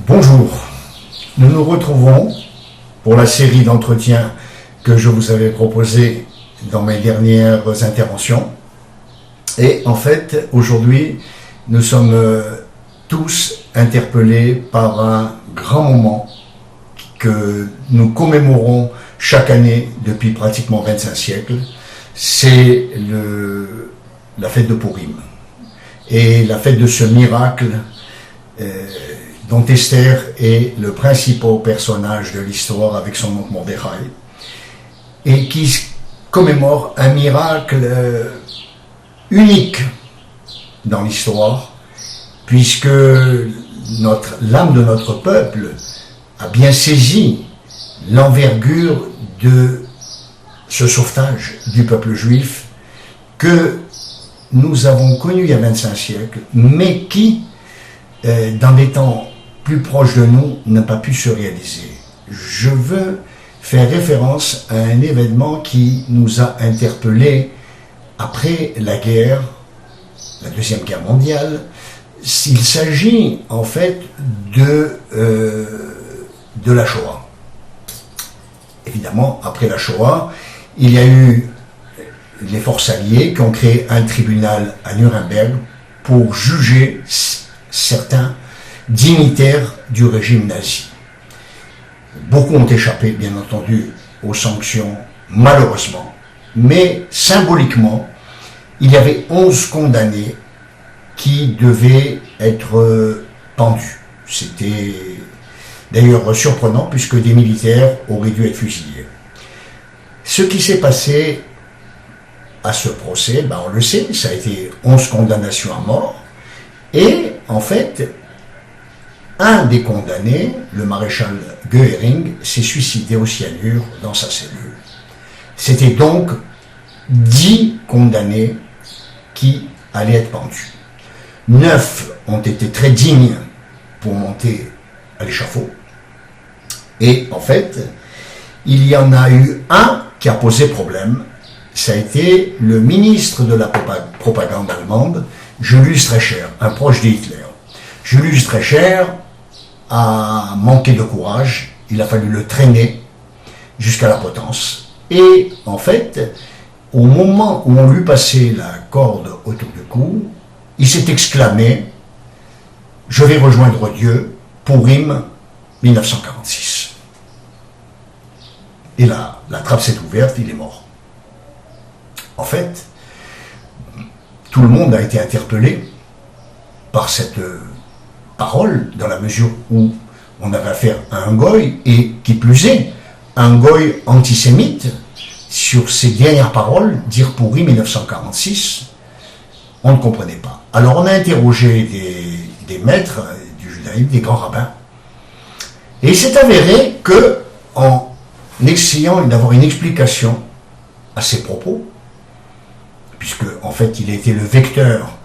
Bonjour, nous nous retrouvons pour la série d'entretiens que je vous avais proposé dans mes dernières interventions. Et en fait, aujourd'hui, nous sommes tous interpellés par un grand moment que nous commémorons chaque année depuis pratiquement 25 siècles. C'est la fête de Pourim. Et la fête de ce miracle dont Esther est le principal personnage de l'histoire avec son oncle Mordechai, et qui commémore un miracle unique dans l'histoire, puisque l'âme de notre peuple a bien saisi l'envergure de ce sauvetage du peuple juif que nous avons connu il y a 25 siècles, mais qui, dans des temps plus proches de nous, n'a pas pu se réaliser. Je veux faire référence à un événement qui nous a interpellés après la guerre, la Deuxième Guerre mondiale. Il s'agit en fait de la Shoah. Évidemment, après la Shoah, il y a eu les forces alliées qui ont créé un tribunal à Nuremberg pour juger certains dignitaires du régime nazi. Beaucoup ont échappé, bien entendu, aux sanctions, malheureusement, mais symboliquement, il y avait 11 condamnés qui devaient être pendus. C'était d'ailleurs surprenant puisque des militaires auraient dû être fusillés. Ce qui s'est passé à ce procès, on le sait, ça a été 11 condamnations à mort, et en fait, un des condamnés, le maréchal Goering, s'est suicidé au cyanure dans sa cellule. C'était donc 10 condamnés qui allaient être pendus. 9 ont été très dignes pour monter à l'échafaud. Et en fait, il y en a eu un qui a posé problème. Ça a été le ministre de la propagande allemande, Julius Streicher, un proche d'Hitler. Julius Streicher a manqué de courage, il a fallu le traîner jusqu'à la potence. Et en fait, au moment où on lui passait la corde autour du cou, il s'est exclamé « Je vais rejoindre Dieu, Pourim 1946 ». Et là, la trappe s'est ouverte, il est mort. En fait, tout le monde a été interpellé par cette parole, dans la mesure où on avait affaire à un goy, et qui plus est, un goy antisémite. Sur ces dernières paroles, dire Pourim 1946, on ne comprenait pas. Alors on a interrogé des maîtres du judaïsme, des grands rabbins, et il s'est avéré que, en essayant d'avoir une explication à ces propos, puisque en fait il a été le vecteur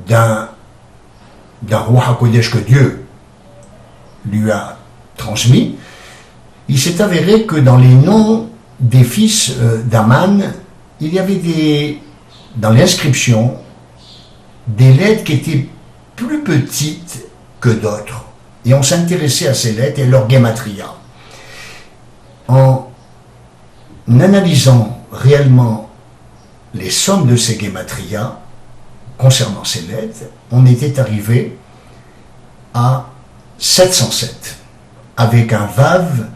d'un roi HaKodesh que Dieu lui a transmis, il s'est avéré que dans les noms des fils d'Aman, il y avait dans l'inscription des lettres qui étaient plus petites que d'autres. Et on s'intéressait à ces lettres et leur gematria. En analysant réellement les sommes de ces gematria concernant ces lettres, on était arrivé à 707, avec un vav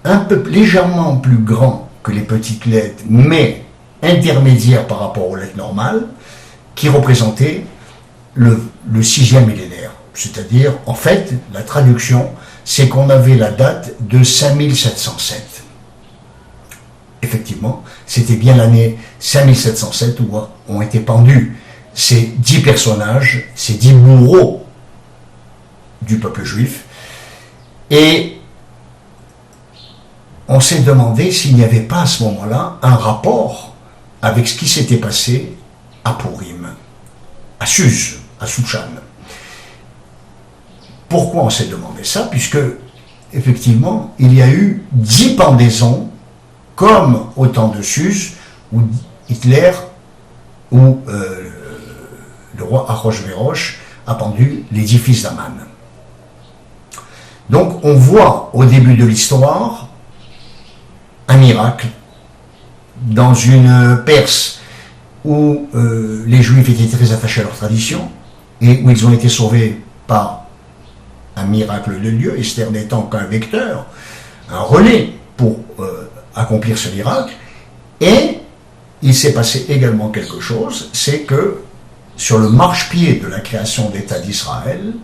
un peu légèrement plus grand que les petites lettres, mais intermédiaire par rapport aux lettres normales, qui représentait le 6e millénaire. C'est-à-dire, en fait, la traduction, c'est qu'on avait la date de 5707. Effectivement, c'était bien l'année 5707 où ont été pendus ces 10 personnages, ces 10 bourreaux du peuple juif. Et on s'est demandé s'il n'y avait pas à ce moment-là un rapport avec ce qui s'était passé à Pourim, à Suse, à Souchan. Pourquoi on s'est demandé ça? Puisque, effectivement, il y a eu 10 pendaisons, comme au temps de Suse, où Hitler, où le roi Achashvérosh a pendu les 10 fils d'Aman. Donc on voit au début de l'histoire un miracle dans une Perse où les Juifs étaient très attachés à leur tradition et où ils ont été sauvés par un miracle de Dieu, Esther n'étant qu'un vecteur, un relais pour accomplir ce miracle. Et il s'est passé également quelque chose, c'est que sur le marchepied de la création d'État d'Israël,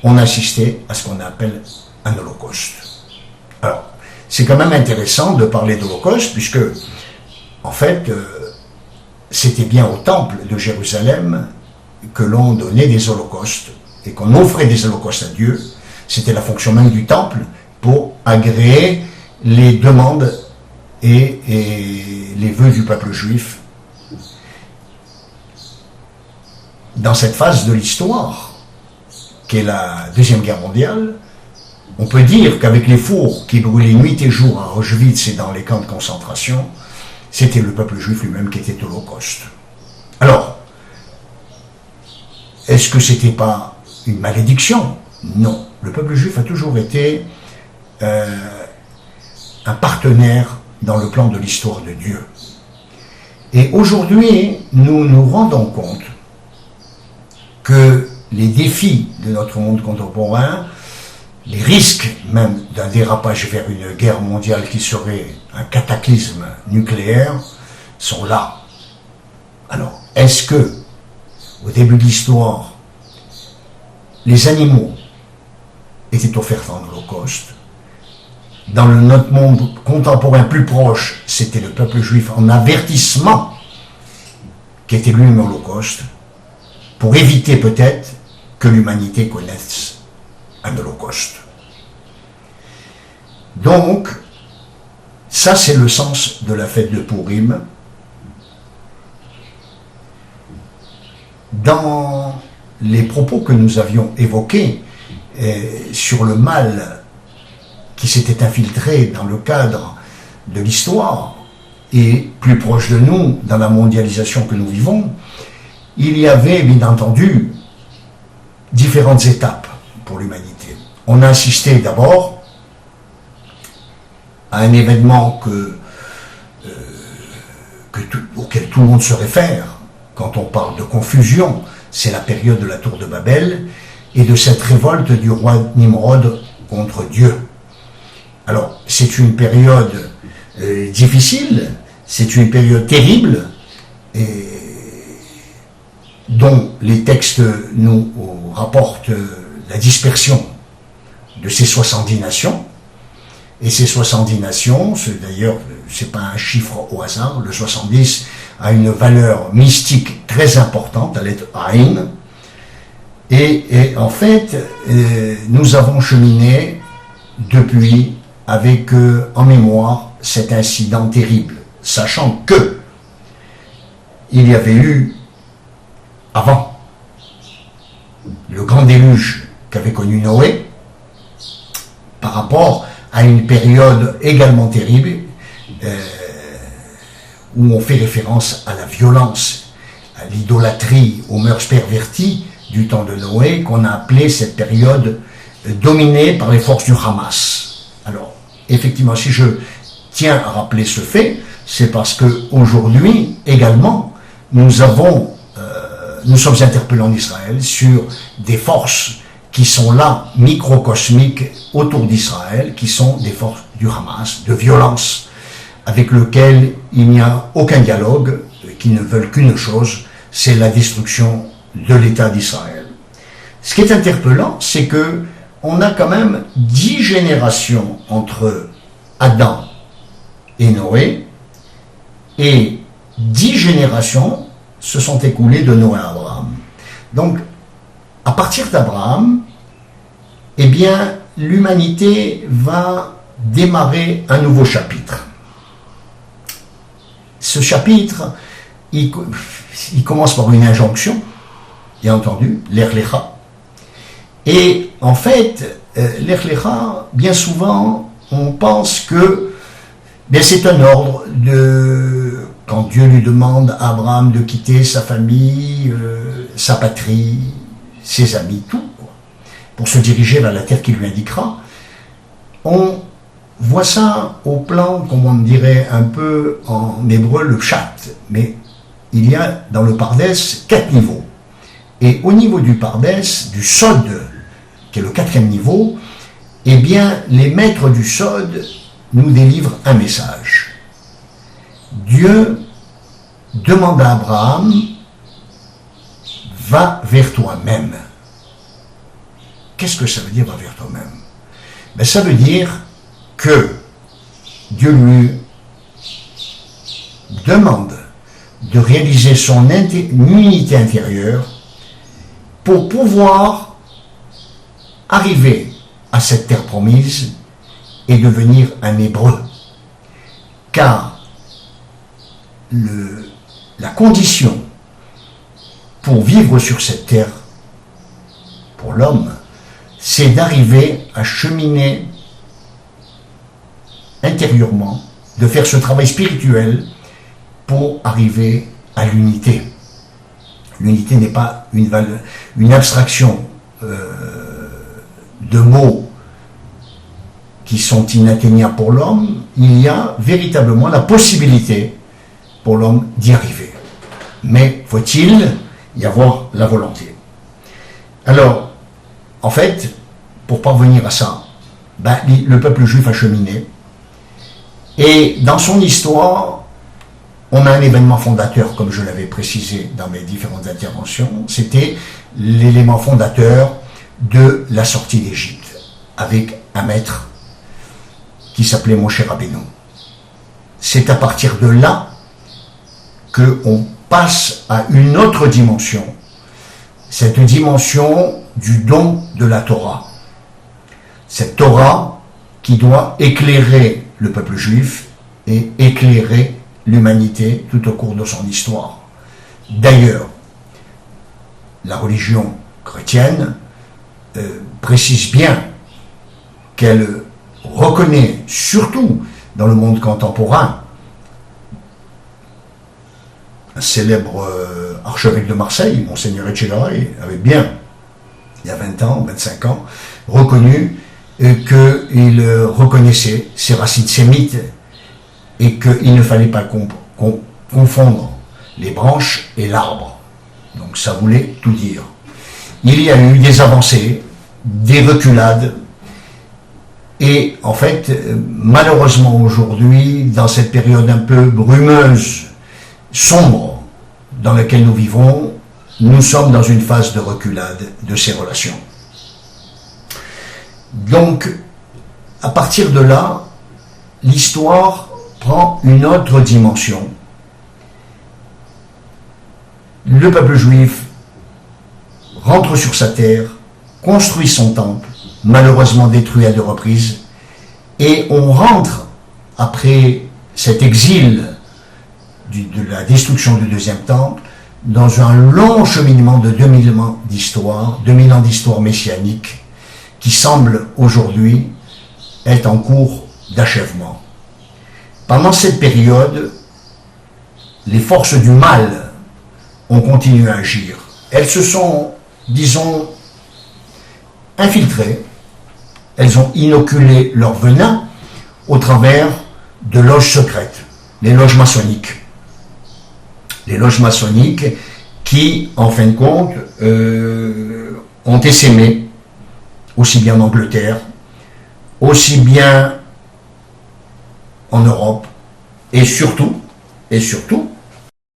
on assistait à ce qu'on appelle un holocauste. Alors, c'est quand même intéressant de parler d'holocauste, puisque, en fait, c'était bien au temple de Jérusalem que l'on donnait des holocaustes, et qu'on offrait des holocaustes à Dieu. C'était la fonction même du temple pour agréer les demandes et les vœux du peuple juif. Dans cette phase de l'histoire, qu'est la Deuxième Guerre mondiale, on peut dire qu'avec les fours qui brûlaient nuit et jour à Auschwitz et dans les camps de concentration, c'était le peuple juif lui-même qui était holocauste. Alors, est-ce que c'était pas une malédiction? Non. Le peuple juif a toujours été un partenaire dans le plan de l'histoire de Dieu. Et aujourd'hui, nous nous rendons compte que les défis de notre monde contemporain, les risques même d'un dérapage vers une guerre mondiale qui serait un cataclysme nucléaire, sont là. Alors, est-ce que, au début de l'histoire, les animaux étaient offerts en holocauste? Dans notre monde contemporain plus proche, c'était le peuple juif en avertissement qui était lui-même holocauste, pour éviter peut-être que l'humanité connaisse un holocauste. Donc, ça c'est le sens de la fête de Pourim. Dans les propos que nous avions évoqués sur le mal qui s'était infiltré dans le cadre de l'histoire et plus proche de nous dans la mondialisation que nous vivons, il y avait bien entendu différentes étapes pour l'humanité. On a assisté d'abord à un événement auquel tout le monde se réfère quand on parle de confusion, c'est la période de la tour de Babel et de cette révolte du roi Nimrod contre Dieu. Alors, c'est une période difficile, c'est une période terrible, et dont les textes nous rapportent la dispersion de ces 70 nations. Et ces 70 nations, d'ailleurs, c'est pas un chiffre au hasard, le 70 a une valeur mystique très importante, à l'être Aïn. Et en fait, nous avons cheminé depuis avec en mémoire cet incident terrible, sachant que il y avait eu avant le grand déluge qu'avait connu Noé, par rapport à une période également terrible où on fait référence à la violence, à l'idolâtrie, aux mœurs perverties du temps de Noé, qu'on a appelé cette période dominée par les forces du Hamas. Alors, effectivement, si je tiens à rappeler ce fait, c'est parce qu'aujourd'hui, également, nous sommes interpellés en Israël sur des forces qui sont là, microcosmiques, autour d'Israël, qui sont des forces du Hamas, de violence, avec lesquelles il n'y a aucun dialogue, qui ne veulent qu'une chose, c'est la destruction de l'État d'Israël. Ce qui est interpellant, c'est que on a quand même 10 générations entre Adam et Noé, et 10 générations se sont écoulées de Noé à Abraham. Donc, à partir d'Abraham, eh bien, l'humanité va démarrer un nouveau chapitre. Ce chapitre, il commence par une injonction, bien entendu, l'Ech Lecha. Et en fait, l'Ech Lecha, bien souvent, on pense que c'est un ordre quand Dieu lui demande à Abraham de quitter sa famille, sa patrie, ses amis, tout, quoi, pour se diriger vers la terre qu'il lui indiquera. On voit ça au plan, comme on dirait un peu en hébreu, le chat. Mais il y a dans le Pardès 4 niveaux. Et au niveau du Pardès, du Sod, qui est le 4e niveau, eh bien, les maîtres du Sod nous délivrent un message. Dieu demande à Abraham, va vers toi-même. Qu'est-ce que ça veut dire, va vers toi-même? Ben, ça veut dire que Dieu lui demande de réaliser son unité intérieure pour pouvoir arriver à cette terre promise et devenir un Hébreu. Car la condition pour vivre sur cette terre, pour l'homme, c'est d'arriver à cheminer intérieurement, de faire ce travail spirituel pour arriver à l'unité. L'unité n'est pas une abstraction de mots qui sont inatteignables pour l'homme. Il y a véritablement la possibilité pour l'homme d'y arriver. Mais faut-il y avoir la volonté? Alors, en fait, pour parvenir à ça, le peuple juif a cheminé. Et dans son histoire, on a un événement fondateur, comme je l'avais précisé dans mes différentes interventions. C'était l'élément fondateur de la sortie d'Égypte, avec un maître qui s'appelait Moshe Rabbeinu. C'est à partir de là qu'on passe à une autre dimension, cette dimension du don de la Torah. Cette Torah qui doit éclairer le peuple juif et éclairer l'humanité tout au cours de son histoire. D'ailleurs, la religion chrétienne précise bien qu'elle reconnaît, surtout dans le monde contemporain, un célèbre archevêque de Marseille, Monseigneur Etchegaray, avait bien, il y a 20 ans, 25 ans, reconnu qu'il reconnaissait ses racines sémites et qu'il ne fallait pas confondre les branches et l'arbre. Donc ça voulait tout dire. Il y a eu des avancées, des reculades, et en fait, malheureusement aujourd'hui, dans cette période un peu brumeuse, sombre, dans laquelle nous vivons, nous sommes dans une phase de reculade de ces relations. Donc, à partir de là, l'histoire prend une autre dimension. Le peuple juif rentre sur sa terre, construit son temple, malheureusement détruit à 2 reprises, et on rentre, après cet exil de la destruction du 2e temple, dans un long cheminement de 2000 ans d'histoire messianique, qui semble aujourd'hui être en cours d'achèvement. Pendant cette période, les forces du mal ont continué à agir. Elles se sont, disons, infiltrées, elles ont inoculé leur venin au travers de loges secrètes, les loges maçonniques. Les loges maçonniques qui, en fin de compte, ont essaimé, aussi bien en Angleterre, aussi bien en Europe, et surtout